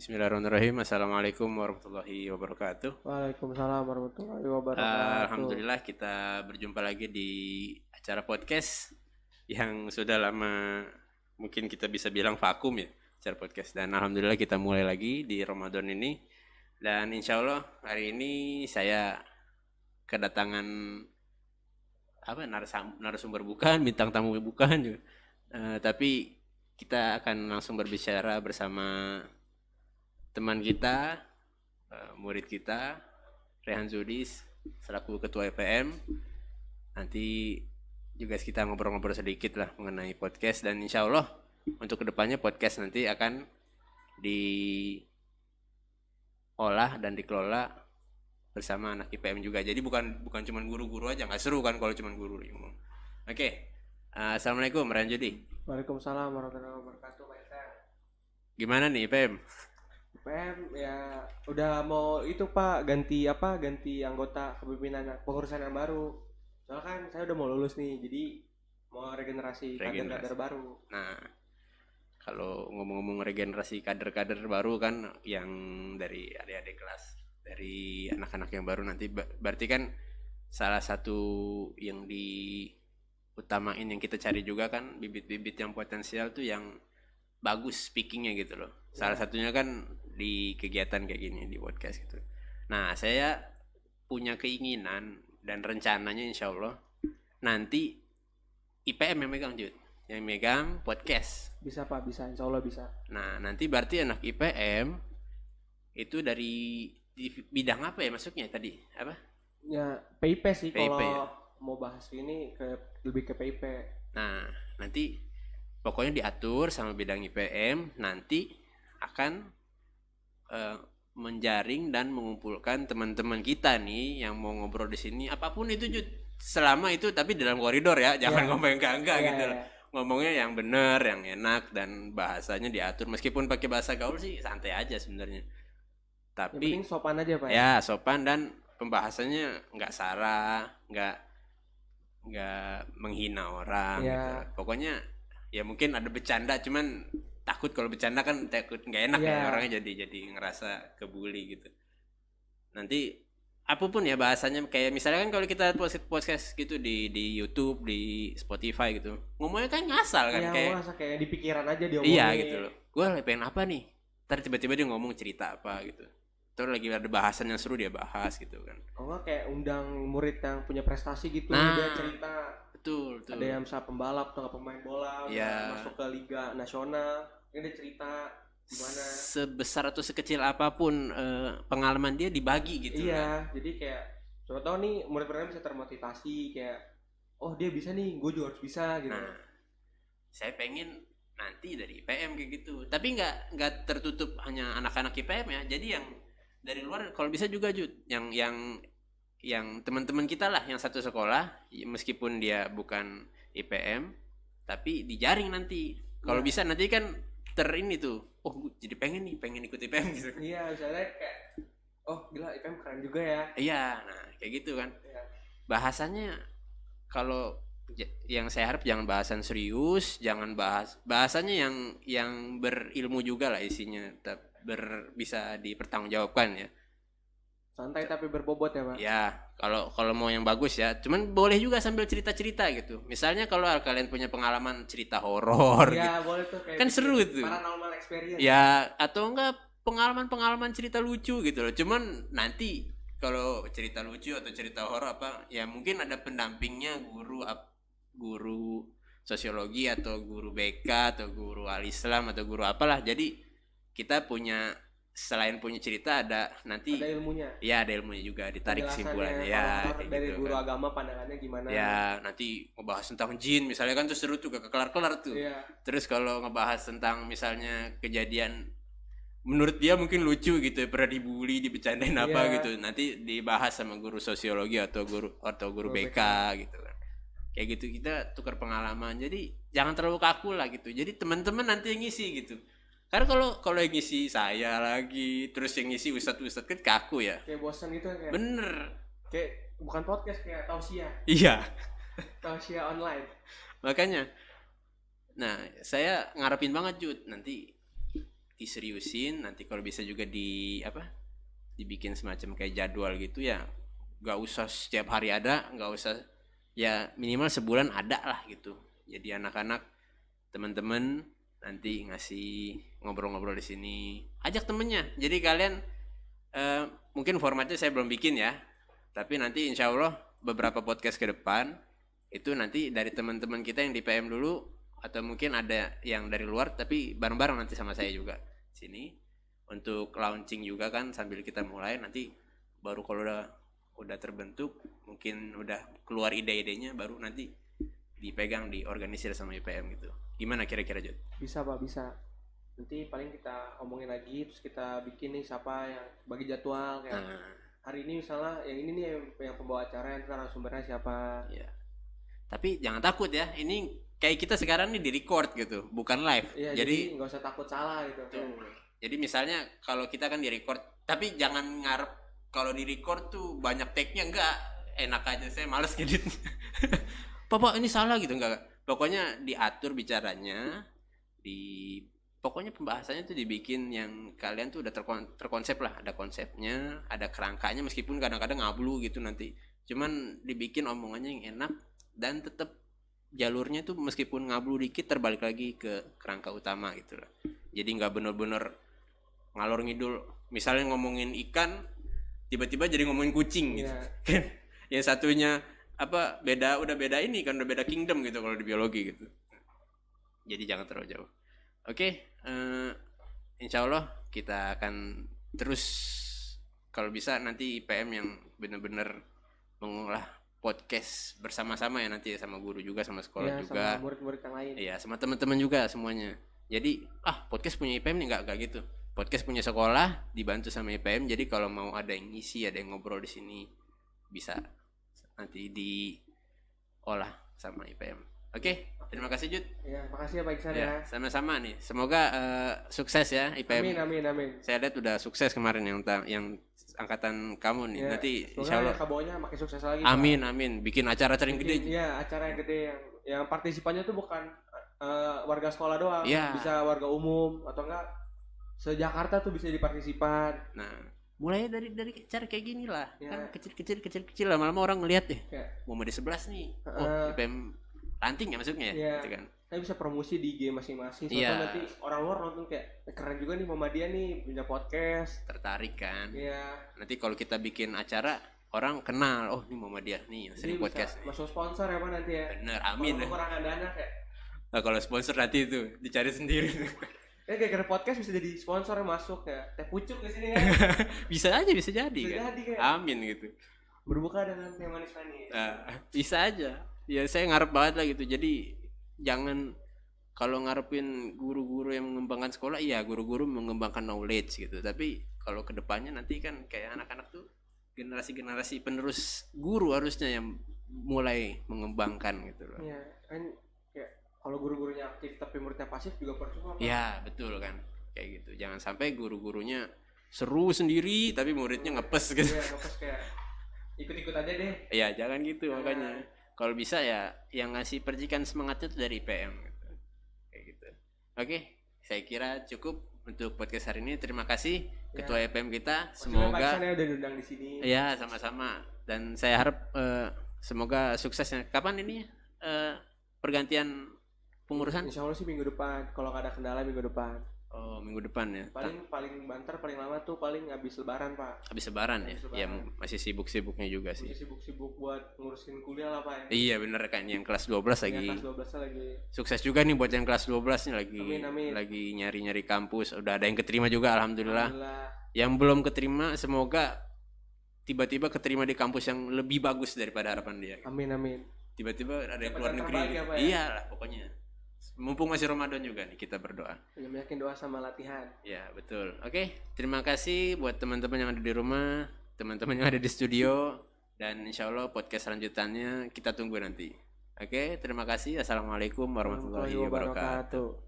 Bismillahirrahmanirrahim. Assalamualaikum warahmatullahi wabarakatuh. Waalaikumsalam warahmatullahi wabarakatuh. Alhamdulillah kita berjumpa lagi di acara podcast yang sudah lama mungkin kita bisa bilang vakum ya, acara podcast. Dan alhamdulillah kita mulai lagi di Ramadan ini. Dan insya Allah hari ini saya kedatangan narasumber bukan, bintang tamu bukan juga. Tapi kita akan langsung berbicara bersama teman kita, murid kita, Rehan Zudis, selaku ketua EPM. Nanti juga kita ngobrol-ngobrol sedikit lah mengenai podcast, dan insya Allah untuk kedepannya podcast nanti akan diolah dan dikelola bersama anak IPM juga. Jadi bukan cuma guru-guru aja, nggak seru kan kalau cuma guru ngomong. Oke. Assalamualaikum Rehan Zudi. Waalaikumsalam warahmatullahi wabarakatuh, Pak Eka. Gimana nih IPM? PM ya udah mau itu Pak, ganti anggota kepemimpinan pengurusan yang baru. Soalnya kan saya udah mau lulus nih, jadi mau regenerasi kader-kader baru. Nah, kalau ngomong-ngomong regenerasi kader-kader baru kan, yang dari adik-adik kelas, dari anak-anak yang baru nanti, berarti kan salah satu yang diutamain yang kita cari juga kan bibit-bibit yang potensial tuh yang bagus speakingnya gitu loh. Salah satunya kan di kegiatan kayak gini, di podcast gitu. Nah, saya punya keinginan dan rencananya insya Allah nanti IPM yang megang, Jud, yang megang podcast. Bisa Pak, bisa, insya Allah bisa. Nah, nanti berarti anak IPM itu dari di bidang apa ya masuknya tadi? Apa? Ya PIP sih, PIP, kalau ya? mau bahas ini lebih ke PIP. Nah, nanti pokoknya diatur sama bidang IPM, nanti akan menjaring dan mengumpulkan teman-teman kita nih yang mau ngobrol di sini, apapun itu Jud, selama itu tapi dalam koridor ya, jangan ngomong yang enggak gitu. Ngomongnya yang benar, yang enak, dan bahasanya diatur. Meskipun pakai bahasa gaul sih santai aja sebenarnya, tapi yang penting sopan aja Pak. Ya sopan, dan pembahasannya nggak sarah, nggak menghina orang gitu. Pokoknya ya mungkin ada bercanda, cuman takut kalau bercanda kan takut nggak enak ya, orangnya jadi ngerasa kebuli gitu. Nanti apapun ya bahasanya, kayak misalnya kan kalau kita podcast gitu di YouTube, di Spotify gitu, ngomongnya kan ngasal kan, kayak di pikiran aja diomongin. Iya gitu loh, gue lagi pengen apa nih, ntar tiba-tiba dia ngomong cerita apa gitu, terus lagi ada bahasan yang seru dia bahas gitu kan. Oh nggak, kayak undang murid yang punya prestasi gitu, dia cerita. Betul. Ada yang misalnya pembalap atau pemain bola, masuk ke liga nasional, ini dia cerita gimana. Sebesar atau sekecil apapun pengalaman dia dibagi gitu. Iya, jadi kayak coba tahu nih murid-muridnya bisa termotivasi, kayak oh dia bisa nih, gue juga harus bisa gitu. Nah, saya pengen nanti dari IPM kayak gitu, tapi nggak tertutup hanya anak-anak IPM ya. Jadi yang dari luar kalau bisa juga Jud, yang teman-teman kita lah yang satu sekolah, meskipun dia bukan IPM tapi dijaring nanti. Kalau bisa nanti kan ini tuh, oh jadi pengen ikut IPM gitu. Iya, misalnya kayak oh gila IPM keren juga ya. Iya, nah kayak gitu kan. Bahasanya kalau yang saya harap jangan bahasan serius, jangan bahasanya yang berilmu juga lah isinya, bisa dipertanggungjawabkan ya. Santai tapi berbobot ya Pak. Ya, kalau mau yang bagus ya, cuman boleh juga sambil cerita-cerita gitu. Misalnya kalau kalian punya pengalaman cerita horor ya, gitu, boleh tuh, kayak kan seru tuh. Paranormal experience. Ya, atau enggak pengalaman cerita lucu gitu loh. Cuman nanti kalau cerita lucu atau cerita horor apa, ya mungkin ada pendampingnya, guru sosiologi atau guru BK atau guru Al-Islam atau guru apalah. Jadi kita selain punya cerita, ada ilmunya. Ya, ada ilmunya juga, ditarik kesimpulannya ya. Dari gitu, guru agama pandangannya gimana? Ya, nanti ngebahas tentang jin misalnya kan, tuh seru tuh, gak kelar-kelar tuh. Terus kalau ngebahas tentang misalnya kejadian menurut dia mungkin lucu gitu, pernah dibully, dibecandain apa gitu, nanti dibahas sama guru sosiologi atau guru BK gitu kan. Kayak gitu kita tukar pengalaman. Jadi jangan terlalu kaku lah gitu. Jadi teman-teman nanti yang ngisi gitu. Karena kalau yang ngisi saya lagi, terus yang ngisi ustadz kan kaku ya. Kayak bosan gitu kan. Bener. Kayak bukan podcast, kayak tausiah. Iya. Tausiah online. Makanya, nah saya ngarepin banget Jud, nanti diseriusin, nanti kalau bisa juga dibikin semacam kayak jadwal gitu ya, nggak usah setiap hari ada, nggak usah, ya minimal sebulan ada lah gitu. Jadi anak-anak, teman-teman nanti ngasih ngobrol-ngobrol di sini, ajak temennya. Jadi kalian mungkin formatnya saya belum bikin ya, tapi nanti insya Allah beberapa podcast ke depan itu nanti dari teman-teman kita yang di PM dulu, atau mungkin ada yang dari luar, tapi bareng-bareng nanti sama saya juga sini untuk launching juga kan, sambil kita mulai. Nanti baru kalau udah terbentuk, mungkin udah keluar ide-idenya, baru nanti dipegang, diorganisir sama IPM gitu. Gimana kira-kira, Jod? Bisa Pak, bisa. Nanti paling kita omongin lagi, terus kita bikin nih siapa yang bagi jadwal kayak hari ini misalnya yang ini nih yang pembawa acara, yang narasumbernya siapa. Ya. Tapi jangan takut ya, ini kayak kita sekarang nih di record gitu, bukan live. Iya, jadi nggak usah takut salah gitu. Jadi misalnya kalau kita kan di record, tapi jangan ngarep kalau di record tuh banyak take-nya, enggak. Enak aja, saya males ngedit. Bapak ini salah gitu, enggak. Pokoknya diatur bicaranya, pokoknya pembahasannya tuh dibikin yang kalian tuh udah terkonsep lah, ada konsepnya, ada kerangkanya, meskipun kadang-kadang ngablu gitu nanti. Cuman dibikin omongannya yang enak dan tetap jalurnya tuh meskipun ngablu dikit terbalik lagi ke kerangka utama gitu lah. Jadi nggak bener-bener ngalor ngidul. Misalnya ngomongin ikan, tiba-tiba jadi ngomongin kucing gitu. Kan yang satunya udah beda ini kan, udah beda kingdom gitu kalau di biologi gitu. Jadi jangan terlalu jauh. Oke, insya Allah kita akan terus, kalau bisa nanti IPM yang benar-benar mengolah podcast bersama-sama ya nanti, sama guru juga, sama sekolah juga, sama murid-murid yang lain. Iya, sama teman-teman juga semuanya. Jadi podcast punya IPM nih, nggak gitu. Podcast punya sekolah dibantu sama IPM. Jadi kalau mau ada yang ngisi, ada yang ngobrol di sini, bisa nanti diolah sama IPM. Oke, terima kasih Jud. Ya, makasih ya Pak Iksan ya. Sama-sama nih. Semoga sukses ya IPM. Amin. Saya lihat udah sukses kemarin yang angkatan kamu nih. Nanti insya Allah kabaunya makin sukses lagi. Amin. Bikin acara-acara yang gede. Iya, acara yang gede yang partisipannya tuh bukan warga sekolah doang, bisa warga umum atau enggak se-Jakarta tuh bisa dipartisipan. Nah, mulai dari cara kayak gini lah. Kan kecil lama-lama orang ngelihat deh. Mau di 11 nih. IPM ranting ya masuknya ya, gitu kan. Saya bisa promosi di IG masing-masing. Soalnya nanti orang luar nonton kayak keren juga nih Muhammadiyah nih punya podcast. Tertarik kan? Iya. Nanti kalau kita bikin acara, orang kenal, oh ini Muhammadiyah nih yang sering podcast. Masuk sponsor ya Pak nanti ya. Bener, amin. Kalau kekurangan dana kayak. Nah, kalau sponsor nanti itu dicari sendiri. Kayak podcast bisa jadi sponsor yang masuk ya. Teh pucuk di sini kan. bisa jadi kan. Kayak. Amin gitu. Berbuka dengan teh manis-manis. Bisa aja. Ya saya ngarep banget lah gitu. Jadi jangan, kalau ngarepin guru-guru yang mengembangkan sekolah, iya guru-guru mengembangkan knowledge gitu. Tapi kalau kedepannya nanti kan kayak anak-anak tuh generasi-generasi penerus guru harusnya yang mulai mengembangkan gitu loh. Iya kan, kayak kalau guru-gurunya aktif tapi muridnya pasif juga percuma. Ya betul kan, kayak gitu. Jangan sampai guru-gurunya seru sendiri tapi muridnya ngepes gitu. Iya, ngepes kayak ikut-ikut aja deh. Iya jangan gitu makanya. Kalau bisa ya yang ngasih percikan semangatnya itu dari PM gitu. Kayak gitu. Oke, saya kira cukup untuk podcast hari ini. Terima kasih Ketua EPM kita. Semoga udah diundang di sini. Iya, sama-sama. Dan saya harap semoga suksesnya. Kapan ini pergantian pengurusan? Insya Allah sih minggu depan. Kalau nggak ada kendala minggu depan. Oh, minggu depan ya. Paling banter paling lama tuh paling habis lebaran, Pak. Habis lebaran ya. Ya masih sibuk-sibuknya juga sih. Masih sibuk-sibuk buat ngurusin kuliah lah, Pak. Iya, bener kan, yang kelas 12 lagi. Kelas 12 lagi. Sukses juga nih buat yang kelas 12 nih Amin. lagi nyari-nyari kampus. Udah ada yang keterima juga alhamdulillah. Yang belum keterima semoga tiba-tiba keterima di kampus yang lebih bagus daripada harapan dia. Amin. Tiba-tiba ada yang keluar negeri. Iyalah pokoknya. Mumpung masih Ramadan juga nih, kita berdoa. Yakin doa sama latihan. Ya betul. Oke, terima kasih buat teman-teman yang ada di rumah, teman-teman yang ada di studio, dan insya Allah podcast selanjutnya kita tunggu nanti. Oke, terima kasih. Assalamualaikum warahmatullahi wabarakatuh.